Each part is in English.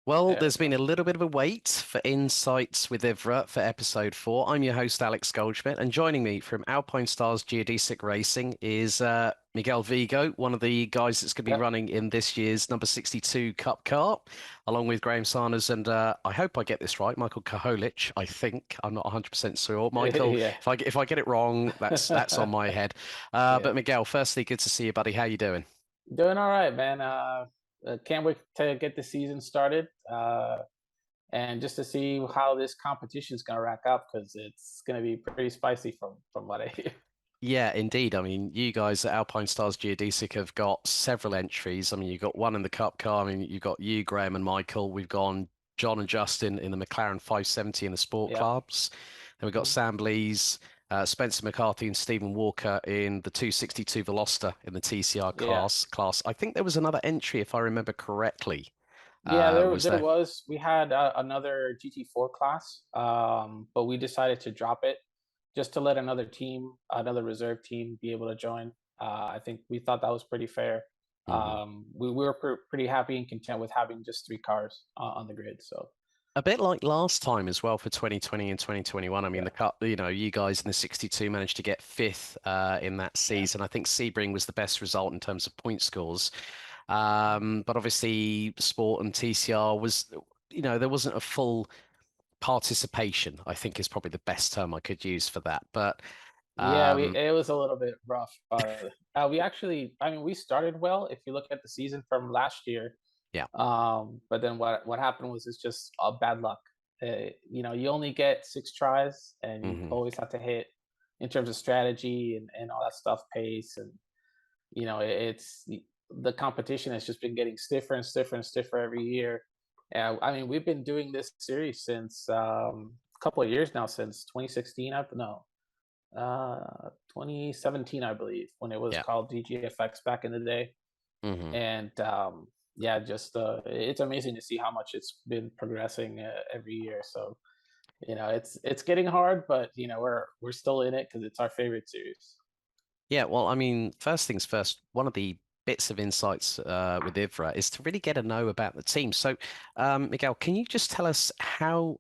Well, Yeah, there's been a little bit of a wait for Insights with IVRA for episode 4. I'm your host, Alex Goldschmidt, and joining me from Alpinestars Geodesic Racing is Miguel Vigo, one of the guys that's going to be yeah, running in this year's number 62 Cup car, along with Graham Sarners and I hope I get this right, Michael Kaholic, I think. I'm not 100% sure. Michael, yeah, if I get it wrong, that's on my head. yeah. But Miguel, firstly, good to see you, buddy. How you doing? Doing all right, man. Can't wait to get the season started, and just to see how this competition is gonna rack up because it's gonna be pretty spicy from what I hear. Yeah, indeed. I mean, you guys at Alpine Stars Geodesic have got several entries. I mean, you've got one in the Cup car. I mean, you've got you, Graham, and Michael. We've gone John and Justin in the McLaren 570 in the sport Yeah. clubs. Then we've got Mhm. Sam Lees, Spencer McCarthy, and Stephen Walker in the 262 Veloster in the TCR Yeah. class. I think there was another entry, if I remember correctly. Yeah, Was there there? was. We had another GT4 class, but we decided to drop it just to let another team, another reserve team, be able to join. I think we thought that was pretty fair. Mhm. We were pretty happy and content with having just three cars on the grid. So A bit like last time as well for 2020 and 2021. I mean, yeah, the cut, you guys in the 62 managed to get fifth in that yeah. season. I think Sebring was the best result in terms of point scores. Mhm. But obviously, Sport and TCR was, there wasn't a full participation, I think is probably the best term I could use for that. But Yeah, um, it was a little bit rough. We actually, I mean, we started well. If you look at the season from last year, yeah. but then what happened was it's just bad luck. You only get six tries, and you Hmm. always have to hit in terms of strategy and all that stuff, pace, and it's the competition has just been getting stiffer and stiffer and stiffer every year. I mean, we've been doing this series since a couple of years now, since 2016. I no, 2017, I believe, when it was Yeah. called DGFX back in the day. Hmm. And yeah, just it's amazing to see how much it's been progressing every year. So it's getting hard, but we're still in it because it's our favorite series. Yeah, well, I mean, first things first, one of the bits of insights with IVRA is to really get a know about the team. So, Miguel, can you just tell us how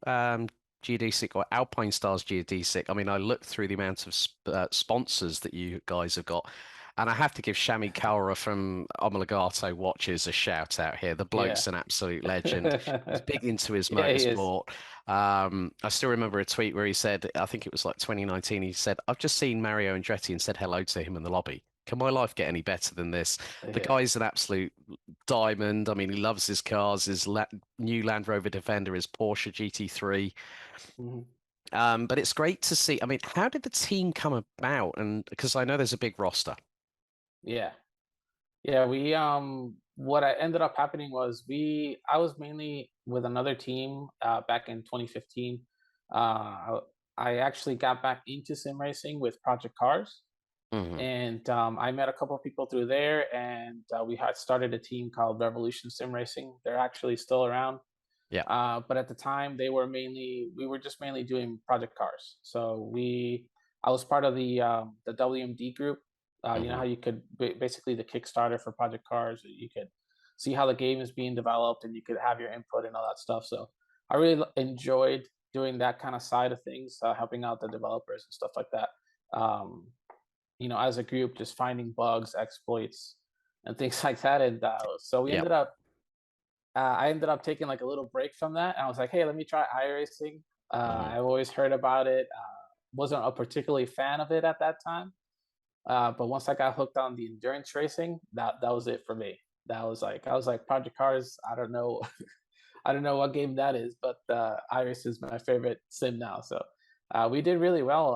Geodesic or Alpine Stars Geodesic? I mean, I looked through the amount of sponsors that you guys have got, and I have to give Shami Kaura from Omologato Watches a shout out here. The Yeah. bloke's an absolute legend. He's big into his Yeah, he is. motorsport. I still remember a tweet where he said, I think it was like 2019, he said, I've just seen Mario Andretti and said hello to him in the lobby. Can my life get any better than this? The Yeah. guy's an absolute diamond. I mean, he loves his cars. His new Land Rover Defender, his Porsche GT3. Mhm. But it's great to see. I mean, how did the team come about? And because I know there's a big roster. Yeah. Yeah, we what I ended up happening was I was mainly with another team back in 2015. Uh I actually got back into sim racing with Project Cars, Hmm. and I met a couple of people through there, and we had started a team called Revolution Sim Racing. They're actually still around. Yeah. But at the time, we were just mainly doing project cars. I was part of the WMD group. You know how Hmm. you could basically the Kickstarter for project cars. You could see how the game is being developed, and you could have your input and all that stuff. So I really enjoyed doing that kind of side of things, helping out the developers and stuff like that. Um, as a group, just finding bugs, exploits, and things like that. And so we Yeah. ended up I ended up taking like a little break from that. And I was like, hey, let me try iRacing. Hmm. I've always heard about it. Wasn't a particularly fan of it at that time. But once I got hooked on the endurance racing, that was it for me. I was like Project Cars. I don't know, I don't know what game that is, but Iris is my favorite sim now. So we did really well.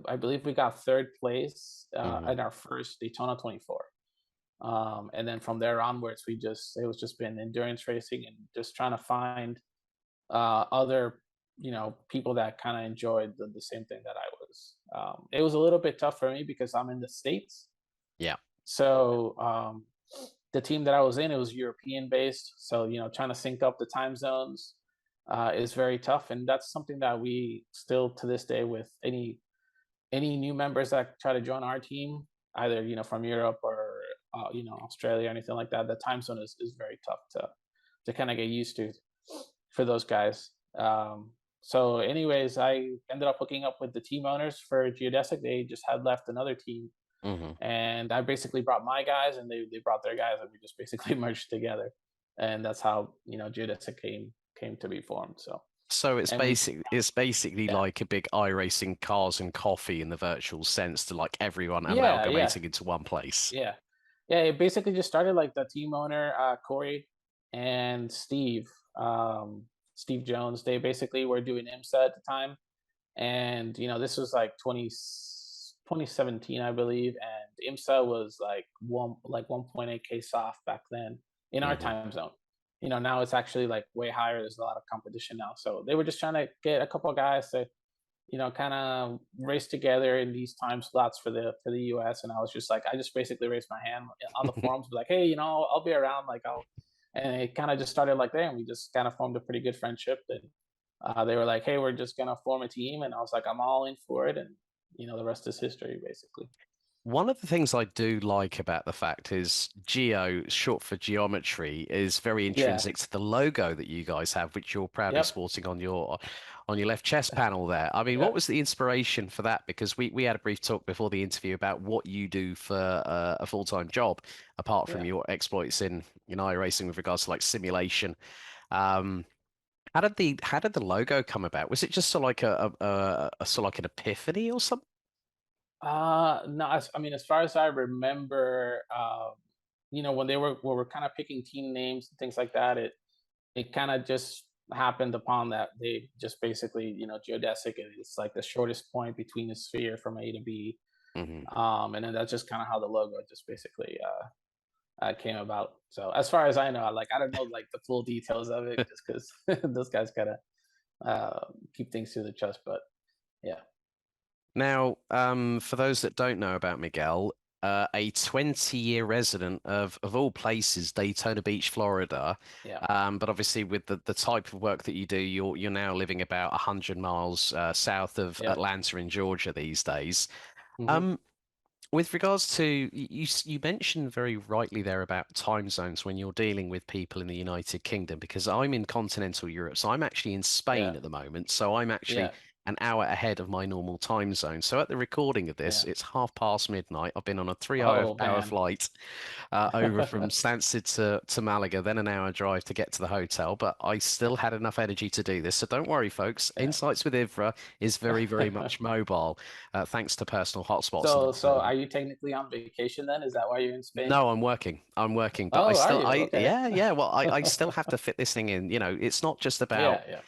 I believe we got third place Hmm. in our first Daytona 24. And then from there onwards, it was just been endurance racing and just trying to find other people that kind of enjoyed the same thing that I was. It was a little bit tough for me because I'm in the States. Yeah. So the team that I was in, it was European based. So trying to sync up the time zones is very tough, and that's something that we still to this day with any new members that try to join our team, either from Europe or Australia or anything like that. The time zone is very tough kind of get used to for those guys. So, anyways, I ended up hooking up with the team owners for Geodesic. They just had left another team, Hmm. and I basically brought my guys, and they brought their guys, and we just basically merged together, and that's how Geodesic came to be formed. So, So and we, it's basically yeah, like a big iRacing cars and coffee in the virtual sense to like everyone yeah, yeah, amalgamating into one place. yeah, yeah. It basically just started like the team owner, Corey and Steve Jones. They basically were doing IMSA at the time, and this was like 2017, I believe, and IMSA was like 1.8k soft back then in our Hmm. time zone. Now it's actually like way higher. There's a lot of competition now, so they were just trying to get a couple of guys to kind of race together in these time slots for the US. And I was just like, I just basically raised my hand on the forums, like, hey, I'll be around, like and it kind of just started like there, and we just kind of formed a pretty good friendship. And they were like, hey, we're just gonna form a team, and I was like, I'm all in for it, and the rest is history, basically. One of the things I do like about the fact is geo, short for geometry, is very Yeah. intrinsic to the logo that you guys have, which you're proudly Yep. sporting on your left chest panel there. I mean, what Yeah. was the inspiration for that? Because we had a brief talk before the interview about what you do for a full-time job, apart from Yeah. your exploits in iRacing with regards to like simulation. Um, how did the logo come about? Was it just sort of like a sort of like an epiphany or something? No, I mean, as far as I remember, when we were kind of picking team names and things like that, it kind of just happened upon that they just basically, geodesic is like the shortest point between the sphere from A to B. Hmm. And then that's just kind of how the logo just basically came about. So as far as I know, I don't know like the full details of it, just because those guys gotta keep things to the chest. But yeah, Now, for those that don't know about Miguel, a 20-year resident of all places, Daytona Beach, Florida. yeah, But obviously, with the type of work that you do, you're now living about 100 miles south of yep, Atlanta in Georgia these days. hmm, Um, with regards to you mentioned very rightly there about time zones when you're dealing with people in the United Kingdom, because I'm in continental Europe, so I'm actually in yeah, Spain at the moment. So I'm actually yeah, an hour ahead of my normal time zone. So at the recording of this, yeah. it's half past midnight. I've been on a 3 hour Oh hour man, flight over from Stansted to Malaga, then an hour drive to get to the hotel. But I still had enough energy to do this. So don't worry, folks. yeah. Insights with IVRA is very, very much mobile, thanks to personal hotspots So are you technically on vacation then? Is that why you're in Spain? no, I'm working. I'm working, but Oh, are you? Okay. yeah, yeah. Well, I still have to fit this thing in. It's not just about Yeah,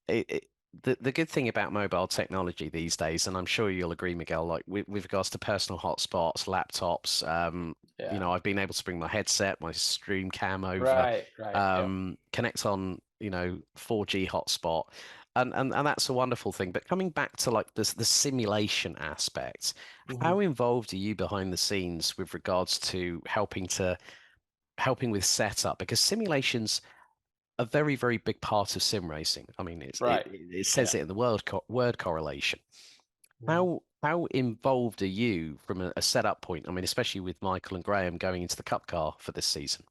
yeah, it. The good thing about mobile technology these days, and I'm sure you'll agree, Miguel, like with regards to personal hotspots, laptops, yeah. I've been able to bring my headset, my stream cam over, Right, right. Yep. connect on, 4G hotspot, and that's a wonderful thing. But coming back to like the simulation aspect, Hmm. how involved are you behind the scenes with regards to helping with setup? Because simulations a very, very big part of sim racing. I mean, Right. it says Yeah. it in the word correlation. Mhm. How involved are you from a setup point? I mean, especially with Michael and Graham going into the Cup car for this season.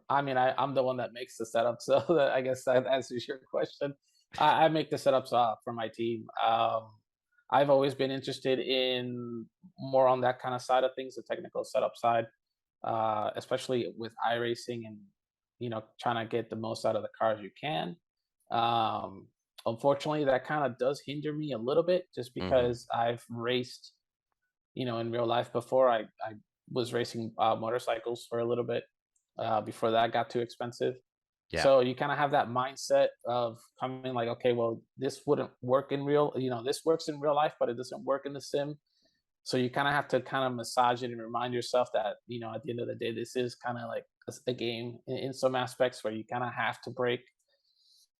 I mean, I'm the one that makes the setup, so that, I guess that answers your question. I make the setups for my team. I've always been interested in more on that kind of side of things, the technical setup side, especially with iRacing and trying to get the most out of the cars you can. Um, Unfortunately, that kind of does hinder me a little bit, just Hmm. because I've raced, in real life before. I was racing motorcycles for a little bit before that got too expensive. Yeah, So you kind of have that mindset of coming like, okay, well, this wouldn't work in real, this works in real life, but it doesn't work in the sim. So you kind of have to kind of massage it and remind yourself that, at the end of the day, this is kind of like a game in some aspects where you kind of have to break,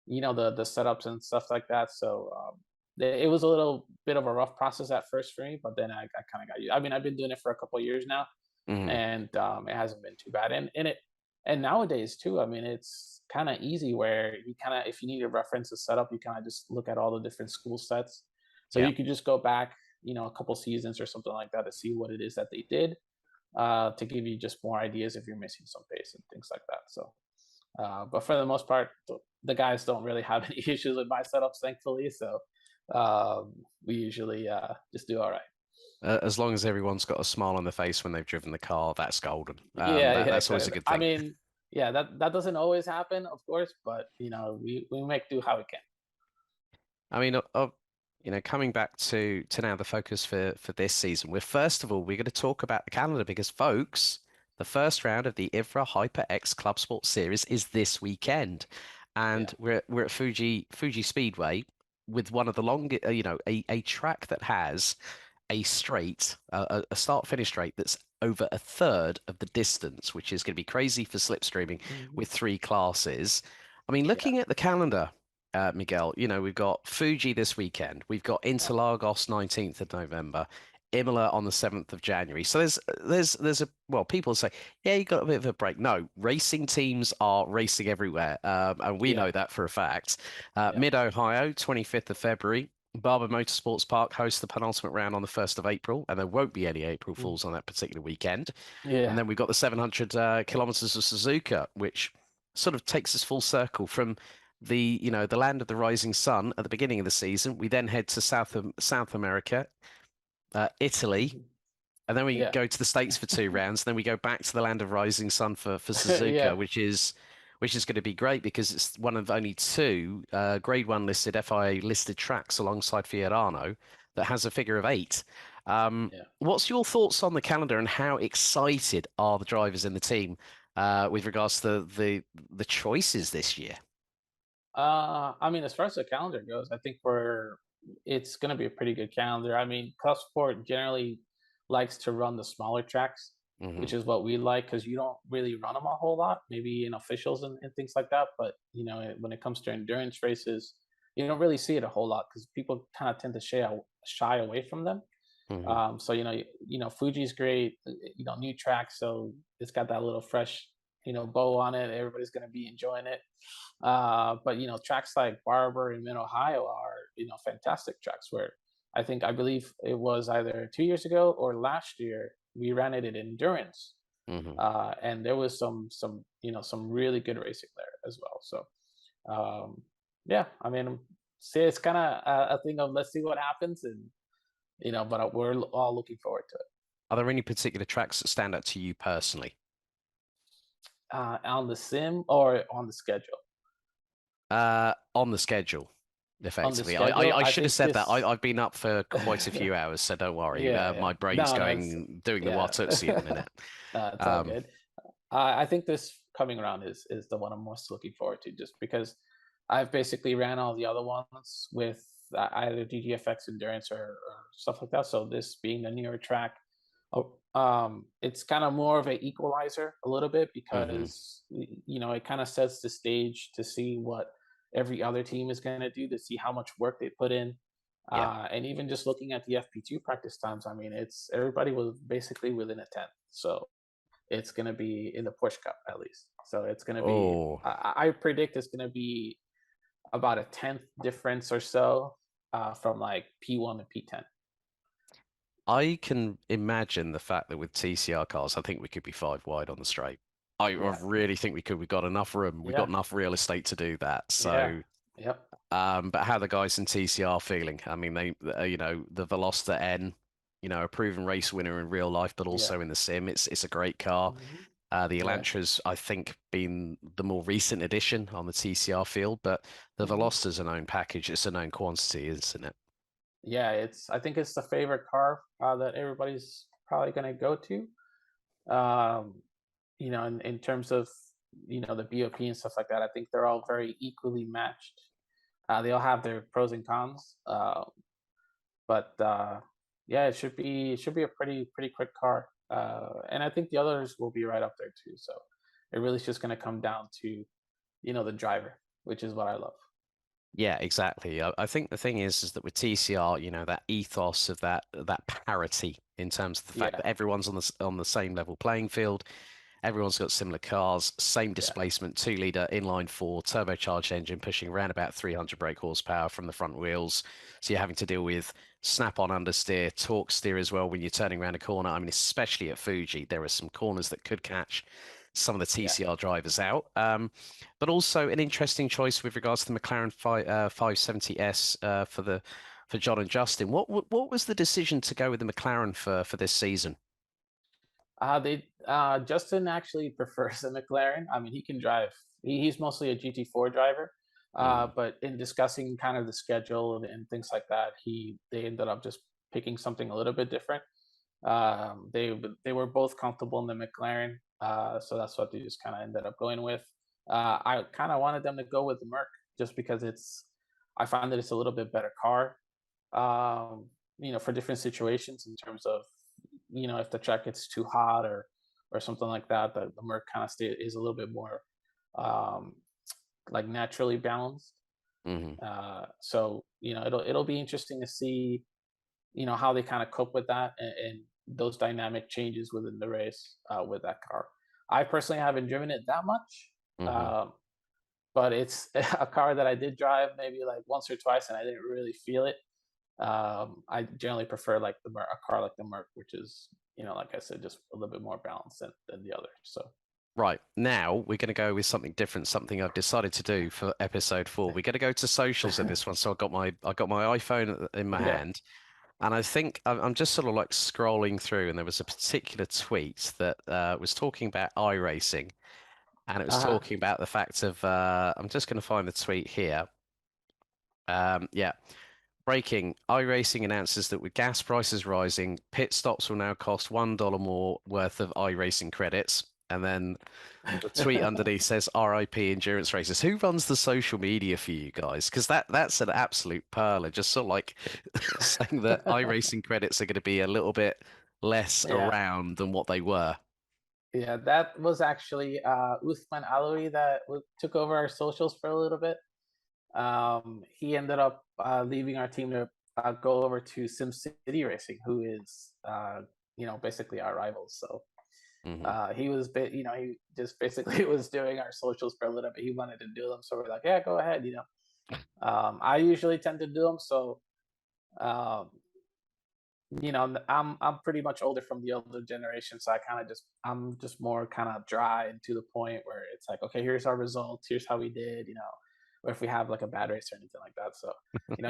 the setups and stuff like that. So it was a little bit of a rough process at first for me, but then I kind of got you. I mean, I've been doing it for a couple of years now, hmm, and it hasn't been too bad. And nowadays too, I mean, it's kind of easy where you kind of, if you need a reference to setup, you kind of just look at all the different school sets. So yeah. you could just go back, a couple seasons or something like that to see what it is that they did, to give you just more ideas if you're missing some pace and things like that. So But for the most part, the guys don't really have any issues with my setups, thankfully. So we usually just do all right. As long as everyone's got a smile on their face when they've driven the car, that's golden. Yeah, yeah, That's always a exactly. good I thing. mean, yeah, that doesn't always happen, of course, but we make do how we can. I mean, coming back to now the focus for this season, we're first of all we're going to talk about the calendar because, folks, the first round of the IVRA Hyper X Club Sports Series is this weekend, Yeah. and we're at Fuji Speedway with one of the longest, a track that has a straight, a start finish straight that's over a third of the distance, which is going to be crazy for slipstreaming Hmm. with three classes. I mean, Yeah. looking at the calendar, Miguel, we've got Fuji this weekend, we've got Yeah. Interlagos 19th of November, Imola on the 7th of January. So there's a well, people say, yeah, you got a bit of a break. No, racing teams are racing everywhere, and we Yeah. know that for a fact. Yeah. Mid Ohio, 25th of February. Barber Motorsports Park hosts the penultimate round on the 1st of April, and there won't be any April Mm. Fools on that particular weekend. And Yeah. then we've got the 700 kilometers of Suzuka, which sort of takes us full circle from the land of the rising sun at the beginning of the season. We then head to South America, Italy, Hmm. and then we Yeah. go to the States for two rounds. Then we go back to the land of rising sun for Suzuka, Yeah. which is going to be great because it's one of only two Grade One listed FIA listed tracks alongside Fiorano that has a figure of eight. Yeah. What's your thoughts on the calendar and how excited are the drivers in the team with regards to the choices this year? I mean, as far as the calendar goes, I think it's going to be a pretty good calendar. I mean, Cup Sport generally likes to run the smaller tracks, Hmm. which is what we like because you don't really run them a whole lot, maybe in officials and things like that. But when it comes to endurance races, you don't really see it a whole lot because people kind of tend to shy away from them. Hmm. So Fuji's great, new track, so it's got that little fresh, bow on it. Everybody's going to be enjoying it. But tracks like Barber and Mid Ohio are fantastic tracks. Where I believe it was either 2 years ago or last year we ran it in endurance, Hmm. and there was some really good racing there as well. So yeah, I mean, see, it's kind of a thing of let's see what happens, and but we're all looking forward to it. Are there any particular tracks that stand out to you personally? On the sim or on the schedule? On the schedule, On the effectively. schedule, I I should have think said that. this. I've been up for quite a few hours, so don't worry. Yeah, My yeah. brain's No, no, it's doing the yeah. Watusi at the minute. It's all Um, good. I think this coming around is the one I'm most looking forward to, just because I've basically ran all the other ones with either DGFX endurance or stuff like that. So this being the newer track, it's kind of more of an equalizer a little bit mhm. because it kind of sets the stage to see what every other team is going to do, to see how much work they put in. Yeah. And even just looking at the FP2 practice times, I mean, it's everybody was basically within a tenth. So it's going to be in the push cup at least. So it's going to be, Oh, I predict it's going to be about a tenth difference or so from like P1 to P10. I can imagine the fact that with TCR cars, I think we could be five wide on the straight. I Yeah. really think we could. We've got enough room. We've got Yeah. enough real estate to do that. Yeah. So, Yep. but how the guys in TCR feeling? I mean, the Veloster N, a proven race winner in real life, but Yeah. also in the sim. It's a great car. Hmm. The Yeah. Elantra's, I think, been the more recent addition on the TCR field, but the Hmm. Veloster's a known package. It's a known quantity, isn't it? Yeah. I think it's the favorite car that everybody's probably going to go to. Um, in terms of the BOP and stuff like that, I think they're all very equally matched. They all have their pros and cons, but yeah, it should be a pretty quick car, and I think the others will be right up there too. So it really is just going to come down to the driver, which is what I love. Yeah, exactly. I think the thing is that with TCR, that ethos of that parity in terms of the fact Yeah, that everyone's on the same level playing field, everyone's got similar cars, same yeah, displacement, 2 liter inline four turbocharged engine pushing around about 300 brake horsepower from the front wheels. So you're having to deal with snap-on understeer, torque steer as well when you're turning around a corner. I mean, especially at Fuji, there are some corners that could catch. some of the Yeah. TCR drivers out. But also an interesting choice with regards to the McLaren 570S for John and Justin. What was the decision to go with the McLaren for this season? They Justin actually prefers the McLaren. I mean, he can drive. He's mostly a GT4 driver. Mm, But in discussing kind of the schedule and things like that, they ended up just picking something a little bit different. They were both comfortable in the McLaren, so that's what they just kind of ended up going with. I kind of wanted them to go with the Merc just because I find that it's a little bit better car, for different situations in terms of, if the track gets too hot or something like that, the Merc kind of is a little bit more um, like naturally balanced. hmm So it'll be interesting to see how they kind of cope with that and those dynamic changes within the race with that car. I personally haven't driven it that much, hmm um, but it's a car that I did drive maybe like once or twice, and I didn't really feel it. I generally prefer like a car like the Merc, which is like I said, just a little bit more balanced than the other. So Right, now we're going to go with something different, something I've decided to do for episode 4. We're going to go to socials in this one. So I got my iPhone in my yeah. hand, and I think I'm just sort of like scrolling through, and there was a particular tweet that was talking about iRacing, and it was Uh-huh. talking about the fact of I'm just going to find the tweet here. Yeah, breaking: iRacing announces that with gas prices rising, pit stops will now cost $1 more worth of iRacing credits, and then the tweet underneath says RIP endurance races. Who runs the social media for you guys? Because that's an absolute perler. Just sort of like saying that iRacing credits are going to be a little bit less Yeah. around than what they were. Yeah, that was actually Uthman Alawi that took over our socials for a little bit. He ended up leaving our team to go over to SimCity Racing, who is basically our rivals. So Hmm he was he just basically was doing our socials for a little bit. He wanted to do them, so we're like, yeah, go ahead. I usually tend to do them, so um, I'm pretty much older from the older generation, so I'm just more kind of dry and to the point where it's like, okay, here's our results, here's how we did, or if we have like a bad race or anything like that. So,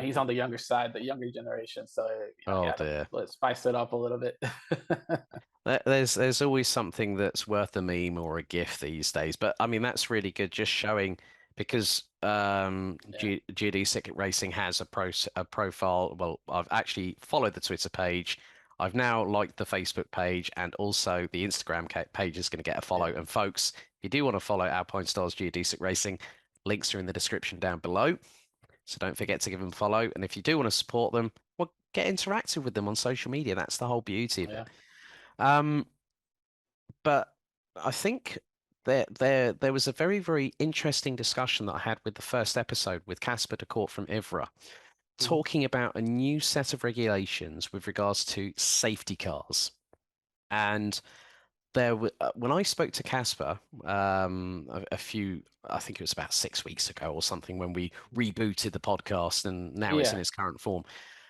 he's on the younger side, the younger generation. So, Oh yeah, dear. let's spice it up a little bit. There's always something that's worth a meme or a GIF these days. But I mean, that's really good, just showing because Yeah, Geodesic Racing has a profile. Well, I've actually followed the Twitter page. I've now liked the Facebook page, and also the Instagram page is going to get a follow. yeah, And folks, if you do want to follow Alpinestars Geodesic Racing, links are in the description down below. So don't forget to give them a follow. And if you do want to support them, well, get interactive with them on social media. That's the whole beauty of yeah. it. Um, but I think there was a very, very interesting discussion that I had with the first episode with Casper de Court from IVRA, Mhm. talking about a new set of regulations with regards to safety cars. And when I spoke to Casper a few, I think it was about 6 weeks ago or something, when we rebooted the podcast and now it's in Yeah, its current form.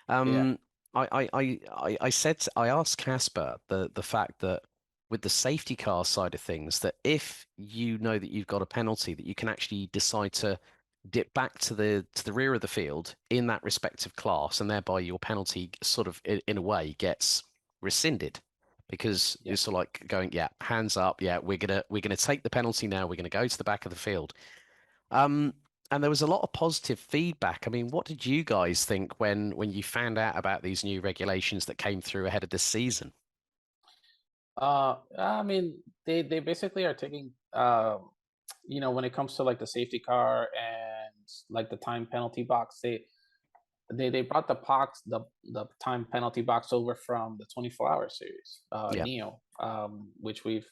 yeah, Um, I asked Casper the fact that with the safety car side of things, that if you know that you've got a penalty, that you can actually decide to dip back to the rear of the field in that respective class, and thereby your penalty sort of in a way gets rescinded because yeah. it's sort of like going, yeah, hands up, yeah, we're gonna take the penalty now, we're gonna go to the back of the field. Um, and there was a lot of positive feedback. I mean, what did you guys think when you found out about these new regulations that came through ahead of this season? I mean, they basically are taking, when it comes to like the safety car and like the time penalty box, they brought the time penalty box over from the 24-hour series, Yeah. Neo, which we've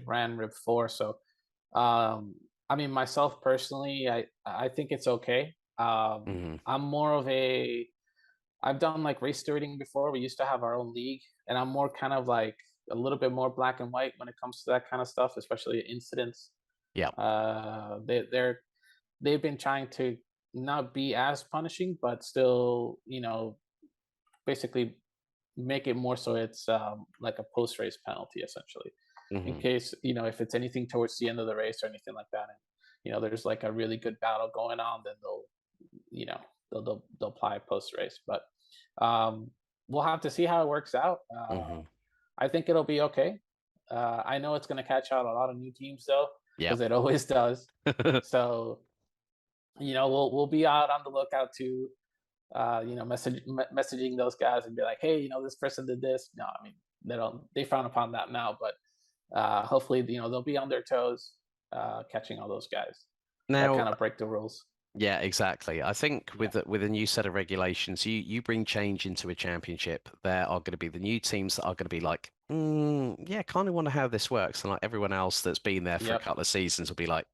ran Rib 4. So, I mean, myself personally, I think it's okay. hmm I'm more of a I've done like race stewarding before. We used to have our own league, and I'm more kind of like a little bit more black and white when it comes to that kind of stuff, especially incidents. Yeah. They've been trying to not be as punishing, but still, basically make it more so it's like a post race penalty essentially. in Hmm. case, if it's anything towards the end of the race or anything like that, and there's like a really good battle going on, then you know they'll apply post race. But um, we'll have to see how it works out. Hmm. I think it'll be okay. I know it's going to catch out a lot of new teams though, Yep. because it always does. So we'll be out on the lookout too. Messaging those guys and be like, hey, this person did this. No, I mean they frown upon that now, but hopefully they'll be on their toes, catching all those guys that Now, kind of break the rules. yeah, exactly. I think Yeah. with a new set of regulations, you bring change into a championship. There are going to be the new teams that are going to be like, yeah, kind of wonder how this works, and like everyone else that's been there for a Yep. couple of seasons will be like,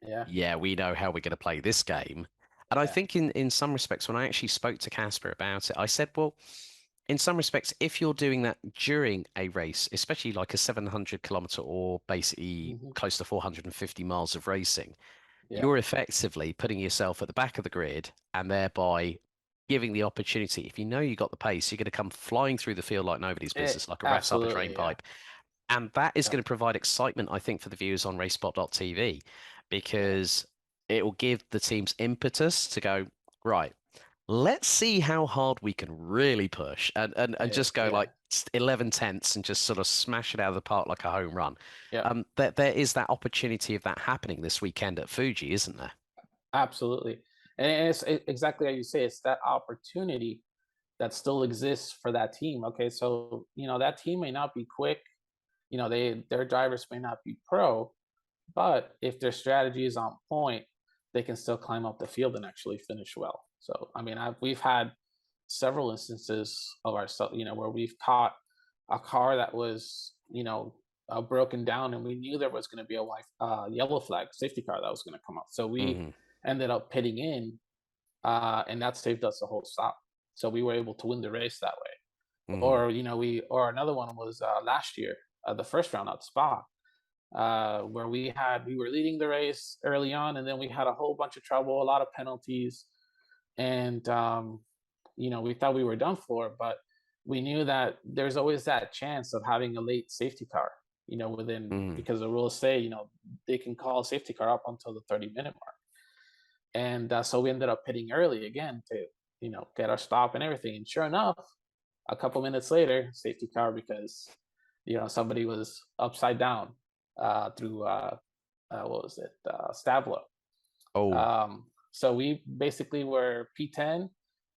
Yeah. yeah, we know how we're going to play this game. And I Yeah. think in some respects, when I actually spoke to Casper about it, I said, well, in some respects, if you're doing that during a race, especially like a 700-kilometer or basically Hmm. close to 450 miles of racing, Yeah. you're effectively putting yourself at the back of the grid and thereby giving the opportunity. If you know you got the pace, you're going to come flying through the field like nobody's business, like a rat up a drain Absolutely. Yeah. pipe. And that is Yep. going to provide excitement, I think, for the viewers on RaceSpot.tv Yeah. because it will give the teams impetus to go, right, let's see how hard we can really push and just go Yeah. like 11 tenths and just sort of smash it out of the park like a home run. Yep. There is that opportunity of that happening this weekend at Fuji, isn't there? Absolutely. And it's exactly how you say. It's that opportunity that still exists for that team. Okay, so that team may not be quick. Their drivers may not be pro, but if their strategy is on point, they can still climb up the field and actually finish well. So I mean, we've had several instances of ourselves, where we've caught a car that was, broken down, and we knew there was going to be a yellow flag safety car that was going to come up. So we Hmm. ended up pitting in, and that saved us the whole stop. So we were able to win the race that way. Hmm. Or or another one was last year, the first round at Spa, where we were leading the race early on, and then we had a whole bunch of trouble, a lot of penalties, and we thought we were done for, but we knew that there's always that chance of having a late safety car, within, Hmm. because the rules say, they can call a safety car up until the 30-minute mark. And so we ended up pitting early again to, get our stop and everything. And sure enough, a couple minutes later, safety car, because, somebody was upside down through, what was it, Stablo. Oh, So we basically were P10,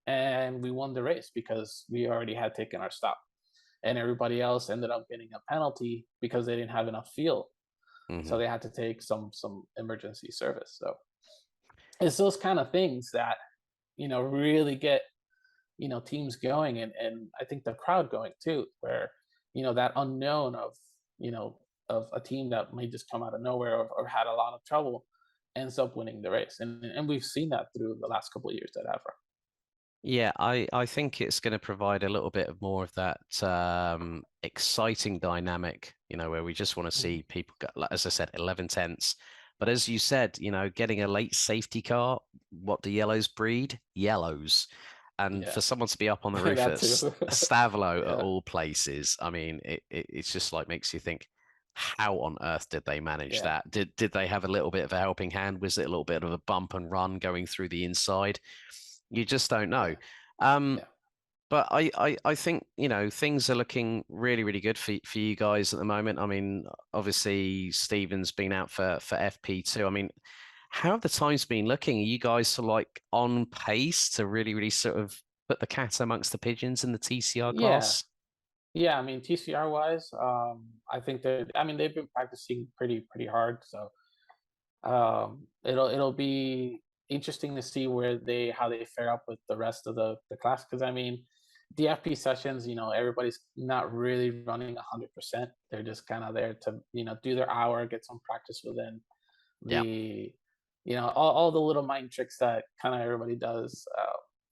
and we won the race because we already had taken our stop. And everybody else ended up getting a penalty because they didn't have enough fuel. So hmm. they had to take some emergency service. So it's those kind of things that, really get, teams going, and I think the crowd going too, where, that unknown of, of a team that may just come out of nowhere, or had a lot of trouble, ends up winning the race. And we've seen that through the last couple of years at Avra. Yeah, I think it's going to provide a little bit of more of that exciting dynamic, where we just want to Mhm. see people go, like, as I said, 11 tenths. But as you said, getting a late safety car, what do yellows breed? Yellows. And Yeah. for someone to be up on the roof That at too. Stavlo at Yeah. all places, I mean, it's just like makes you think, how on earth did they manage Yeah. that? Did they have a little bit of a helping hand? Was it a little bit of a bump and run going through the inside? You just don't know. Yeah. Um, Yeah. but I think, things are looking really, really good for you guys at the moment. I mean, obviously Stephen's been out for FP2. I mean, how have the times been looking? Are you guys sort of like on pace to really, really sort of put the cat amongst the pigeons in the TCR Yeah. class? Yeah. I mean, TCR wise, I think that, I mean, they've been practicing pretty hard. So it'll be interesting to see how they fare up with the rest of the class, because I mean, the FP sessions, everybody's not really running 100%. They're just kind of there to, do their hour, get some practice within Yeah. the, all the little mind tricks that kind of everybody does.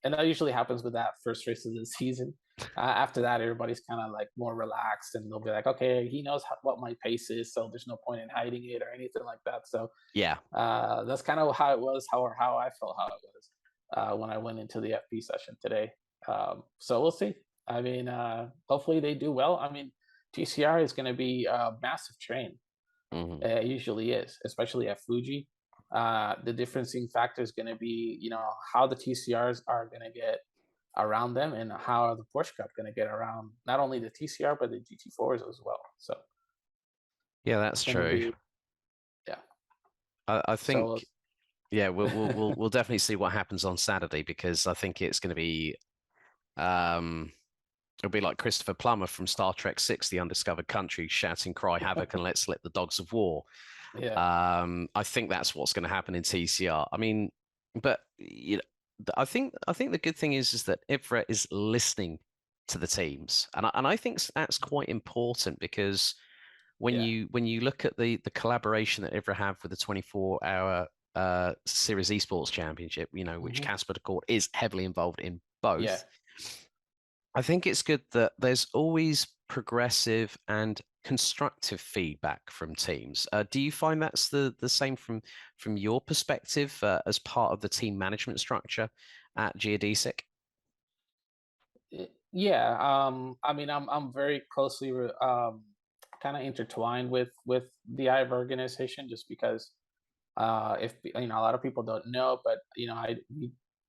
And that usually happens with that first race of the season. After that, everybody's kind of like more relaxed, and they'll be like, okay, he knows what my pace is, so there's no point in hiding it or anything like that. So Yeah. that's kind of how it was, how I felt, how it was when I went into the FP session today. So we'll see. I mean, hopefully they do well. I mean, TCR is going to be a massive train. Hmm. It usually is, especially at Fuji. The differencing factor is going to be, how the TCRs are going to get around them, and how the Porsche Cup going to get around not only the TCR but the GT4s as well. So Yeah, it's that's going to true. be, yeah. I So think, yeah, we'll definitely see what happens on Saturday, because I think it's going to be um it'll be like Christopher Plummer from Star Trek Six: The Undiscovered Country, shouting "Cry havoc and let slip the dogs of war." yeah, I think that's what's going to happen in TCR. I mean, but I think the good thing is that IVRA is listening to the teams, and I think that's quite important, because yeah. when you look at the collaboration that IVRA have with the 24-hour Series Esports Championship, which Hmm. Casper de Court is heavily involved in Yeah. both. I think it's good that there's always progressive and constructive feedback from teams. Do you find that's the same from your perspective, as part of the team management structure at Geodesic? Yeah. I mean, I'm very closely kind of intertwined with the IVE organization, just because if a lot of people don't know, but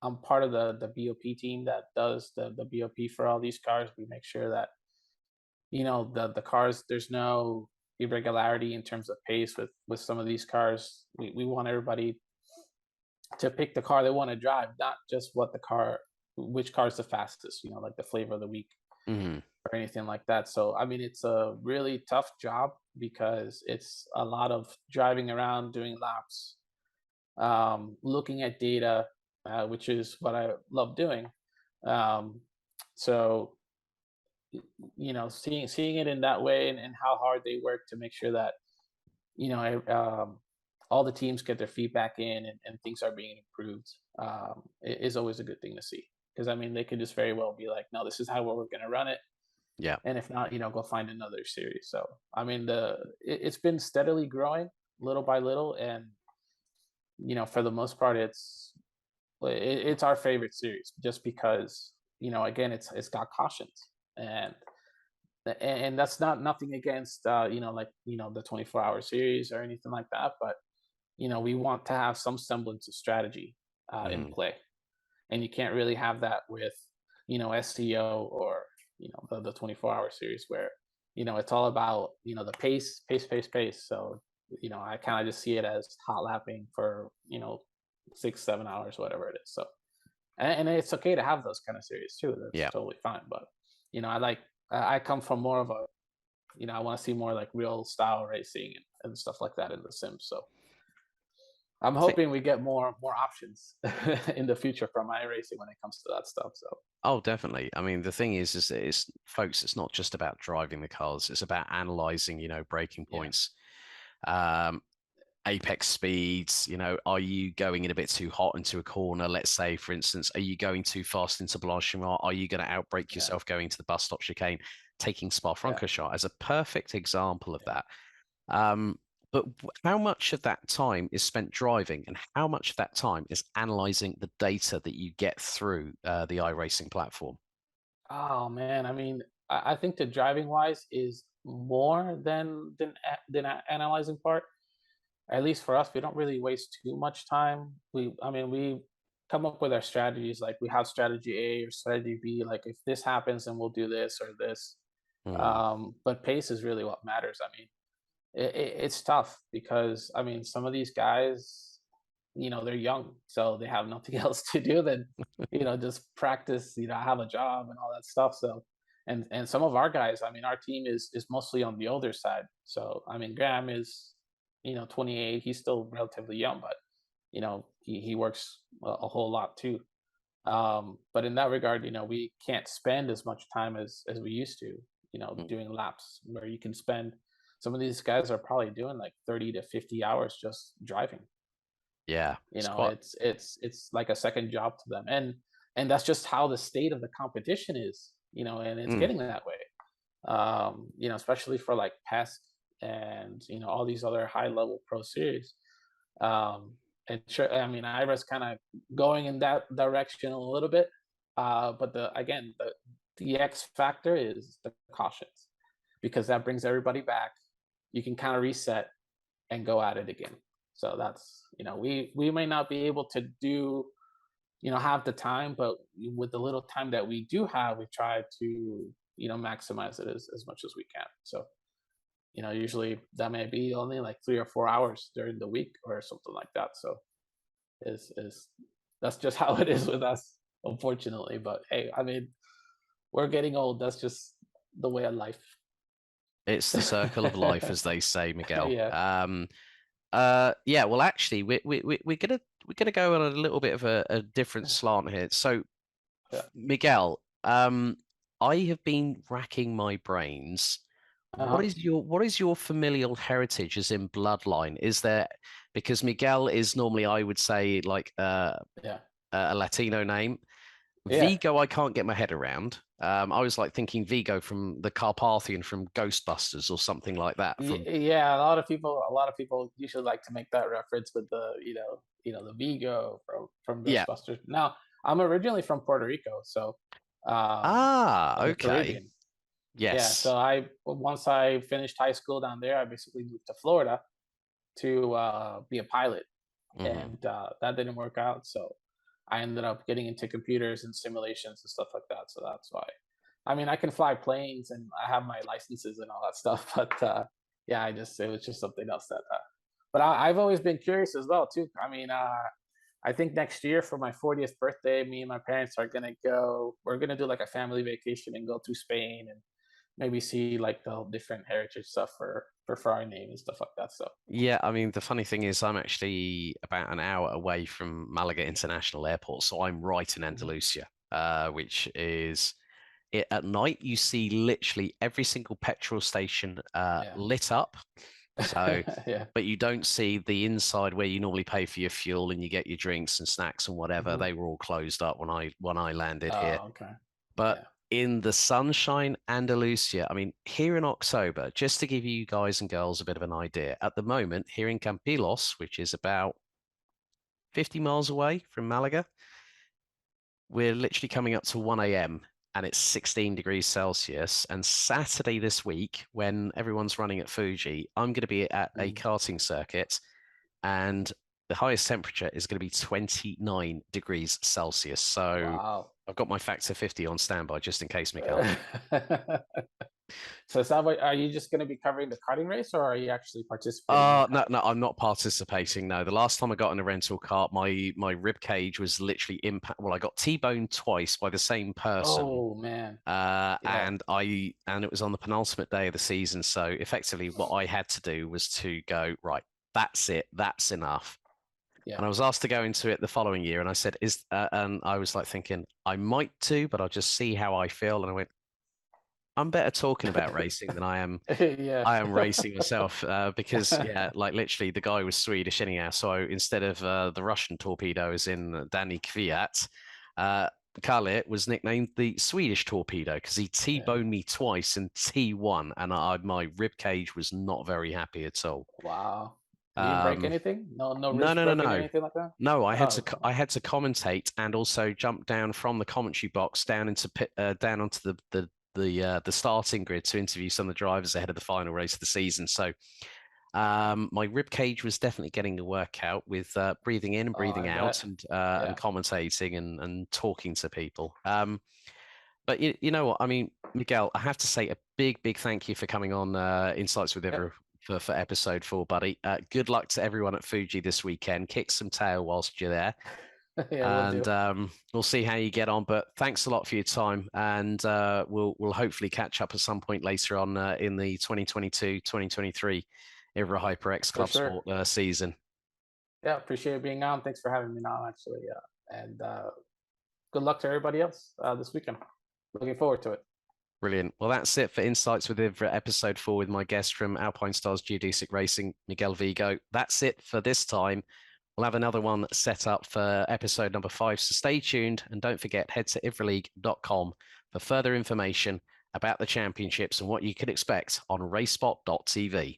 I'm part of the BOP team that does the BOP for all these cars. We make sure that the cars, there's no irregularity in terms of pace with some of these cars. We want everybody to pick the car they want to drive, not just which car is the fastest, like the flavor of the week Hmm. or anything like that. So I mean, it's a really tough job because it's a lot of driving around, doing laps, looking at data, which is what I love doing. Um, so seeing it in that way, and how hard they work to make sure that you know all the teams get their feedback in, and things are being improved, is always a good thing to see. Because I mean, they could just very well be like, no, this is how we're going to run it, Yeah. and if not, go find another series. So I mean, it's been steadily growing little by little, and for the most part, it's our favorite series, just because again, it's got cautions, and that's not nothing against like the 24-hour series or anything like that, but we want to have some semblance of strategy in Hmm. play, and you can't really have that with SCO, or the 24-hour series, where it's all about the pace, pace, pace, pace. So I kind of just see it as hot lapping for 6 7 hours, whatever it is. So, and it's okay to have those kind of series too. That's Yeah. totally fine. But I come from more of a I want to see more like real style racing, and stuff like that in the Sims. So I'm I think. hoping we get more options in the future from iRacing when it comes to that stuff. So Oh, definitely. I mean, the thing is that it's folks, it's not just about driving the cars, it's about analyzing, braking yeah, points, um, apex speeds. Are you going in a bit too hot into a corner? Let's say, for instance, are you going too fast into Blanchimont? Are you going to outbrake yeah, yourself going to the bus stop chicane? Taking yeah, Spa-Francorchamps as a perfect example of yeah. that. But how much of that time is spent driving, and how much of that time is analyzing the data that you get through the iRacing platform? Oh man, I mean, I think the driving wise is more than analyzing part. At least for us, we don't really waste too much time. I mean, we come up with our strategies. Like, we have strategy A or strategy B. Like, if this happens, then we'll do this or this. Hmm. But pace is really what matters. I mean, it's tough because I mean, some of these guys, they're young, so they have nothing else to do than just practice. Have a job and all that stuff. So, and some of our guys, I mean, our team is mostly on the older side. So I mean, Graham is 28. He's still relatively young, but he works a whole lot too. But in that regard, we can't spend as much time as we used to, doing laps, where you can spend. Some of these guys are probably doing like 30 to 50 hours just driving. Yeah, it's quite. It's like a second job to them, and that's just how the state of the competition is. And it's Mm, getting that way. Especially for like PESC and all these other high level pro series. Um, and sure, I mean, Ira's kind of going in that direction a little bit, but the X factor is the cautions, because that brings everybody back. You can kind of reset and go at it again. So that's, we may not be able to do, have the time, but with the little time that we do have, we try to, maximize it as much as we can. So, usually that may be only like 3 or 4 hours during the week or something like that. So is that's just how it is with us, unfortunately. But hey, I mean, we're getting old. That's just the way of life. It's the circle of life, as they say, Miguel. Yeah. Yeah. Well, actually, we're gonna go on a little bit of a different slant here. So, Yeah. Miguel, I have been racking my brains. What Uh-huh. is your familial heritage as in bloodline? Is there, because Miguel is normally, I would say, like Yeah. a Latino name. Yeah. Vigo, I can't get my head around. I was like thinking Vigo from the Carpathian from Ghostbusters or something like that. From Yeah, a lot of people usually like to make that reference with the, the Vigo from yeah. Ghostbusters. Now, I'm originally from Puerto Rico, so Ah, of the okay. Caribbean. Yeah, so Yes. once I finished high school down there, I basically moved to Florida to be a pilot, Hmm. and that didn't work out. So I ended up getting into computers and simulations and stuff like that. So that's why. I mean, I can fly planes and I have my licenses and all that stuff, but yeah, it was just something else that. But I've always been curious as well too. I mean, I think next year for my 40th birthday, me and my parents are gonna go. We're gonna do like a family vacation and go to Spain and maybe see like the different heritage stuff for our name and stuff like that. So Yeah, I mean, the funny thing is, I'm actually about an hour away from Malaga International Airport, so I'm right in mhm. Andalusia, which is it, at night. You see literally every single petrol station Yeah. lit up. So, Yeah. but you don't see the inside where you normally pay for your fuel and you get your drinks and snacks and whatever. Mhm. They were all closed up when I landed here. Oh, okay. But Yeah. in the sunshine, Andalusia, I mean, here in October, just to give you guys and girls a bit of an idea, at the moment, here in Campilos, which is about 50 miles away from Malaga, we're literally coming up to 1 a.m. and it's 16 degrees Celsius. And Saturday this week, when everyone's running at Fuji, I'm going to be at a Mm. karting circuit and the highest temperature is going to be 29 degrees Celsius. So Wow. I've got my factor 50 on standby just in case, Miguel. So is that what, are you just going to be covering the karting race, or are you actually participating in the No, karting no, race? I'm not participating. No, the last time I got in a rental car, my rib cage was literally impact. Well, I got T-boned twice by the same person, Oh man. Yeah. and it was on the penultimate day of the season. So effectively, what I had to do was to go right. That's it. That's enough. Yeah. And I was asked to go into it the following year, and I said, "Is?" And I was like thinking, I might too, but I'll just see how I feel. And I went, I'm better talking about racing than Yeah. I am racing myself because yeah, like literally the guy was Swedish anyhow. So instead of the Russian torpedo as in Danny Kvyat, uh, Kalle was nicknamed the Swedish torpedo because he Yeah. T-boned me twice in T1, and my rib cage was not very happy at all. Wow. Did you break Um, anything? No no, ribs no, no, broken, no. anything like that? No, Oh, okay. I had to commentate and also jump down from the commentary box down into down onto the starting grid to interview some of the drivers ahead of the final race of the season. So Wow. my rib cage was definitely getting a workout with breathing in and Oh, breathing I bet. out and Yeah. commentating and talking to people. But you know what? I mean, Miguel, I have to say a big thank you for coming on Insights with Yep. Ivor for episode 4, buddy. Good luck to everyone at Fuji this weekend. Kick some tail whilst you're there, Yeah, we'll and do. we'll see how you get on. But thanks a lot for your time, and we'll hopefully catch up at some point later on in the 2022-2023 Ivor HyperX For Club sure. Sport season. Yeah, appreciate being on. Thanks for having me on, actually. And good luck to everybody else this weekend. Looking forward to it. Brilliant. Well, that's it for Insights with Ivor episode 4 with my guest from Alpinestars Geodesic Racing, Miguel Vigo. That's it for this time. We'll have another one set up for episode number 5. So stay tuned and don't forget, head to ivraleague.com for further information about the championships and what you can expect on racespot.tv.